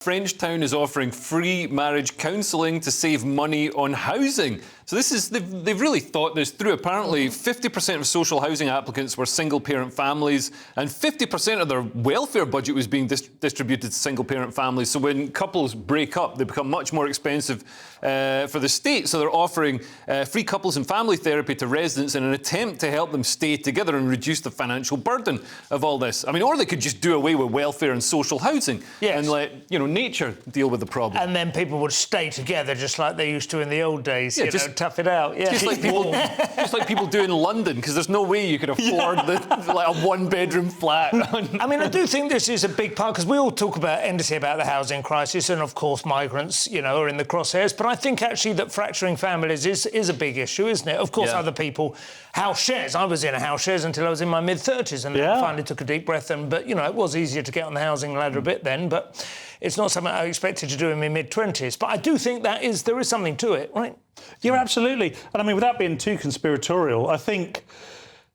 French town is offering free marriage counselling to save money on housing. So they've really thought this through. Apparently, 50% of social housing applicants were single-parent families, and 50% of their welfare budget was being distributed to single-parent families. So when couples break up, they become much more expensive for the state. So they're offering free couples and family therapy to residents in an attempt to help them stay together and reduce the financial burden of all this. I mean, or they could just do away with welfare and social housing and let, nature deal with the problem. And then people would stay together just like they used to in the old days, just tough it out. Yeah. Just like people do in London, because there's no way you could afford like a one-bedroom flat. I mean, I do think this is a big part, because we all talk about endlessly about the housing crisis, and of course migrants, are in the crosshairs. But I think actually that fracturing families is a big issue, isn't it? Of course, other people, house shares. I was in a house shares until I was in my mid-30s, and then I finally took a deep breath. But it was easier to get on the housing ladder a bit then, but it's not something I expected to do in my mid-20s. But I do think there is something to it, right? Yeah, absolutely. And I mean, without being too conspiratorial, I think,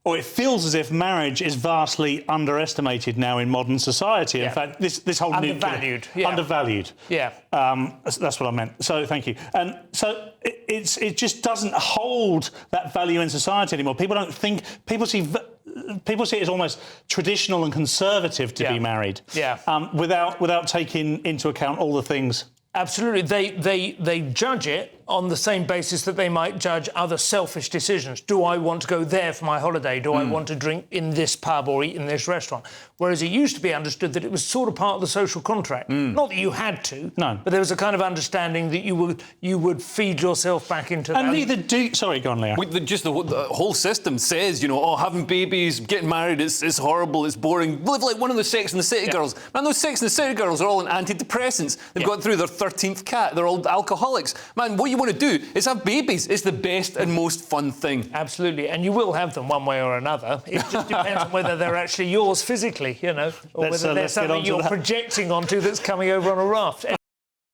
or it feels as if marriage is vastly underestimated now in modern society. In fact, this whole undervalued. Undervalued. Yeah. That's what I meant. So thank you. And so it just doesn't hold that value in society anymore. People see it as almost traditional and conservative to be married. Yeah. Without taking into account all the things. Absolutely. They judge it on the same basis that they might judge other selfish decisions. Do I want to go there for my holiday? Do I want to drink in this pub or eat in this restaurant? Whereas it used to be understood that it was sort of part of the social contract. Not that you had to, but there was a kind of understanding that you would feed yourself back into that. And neither do... Sorry, go on, Leo. Just the whole system says, having babies, getting married, it's horrible, it's boring. Live like one of the Sex and the City girls. Man, those Sex and the City girls are all on antidepressants. They've got through their 13th cat. They're all alcoholics. Man, what you want to do is have babies. It's the best and most fun thing. Absolutely. And you will have them one way or another. It just depends on whether they're actually yours physically, or whether they're something you're projecting onto that's coming over on a raft.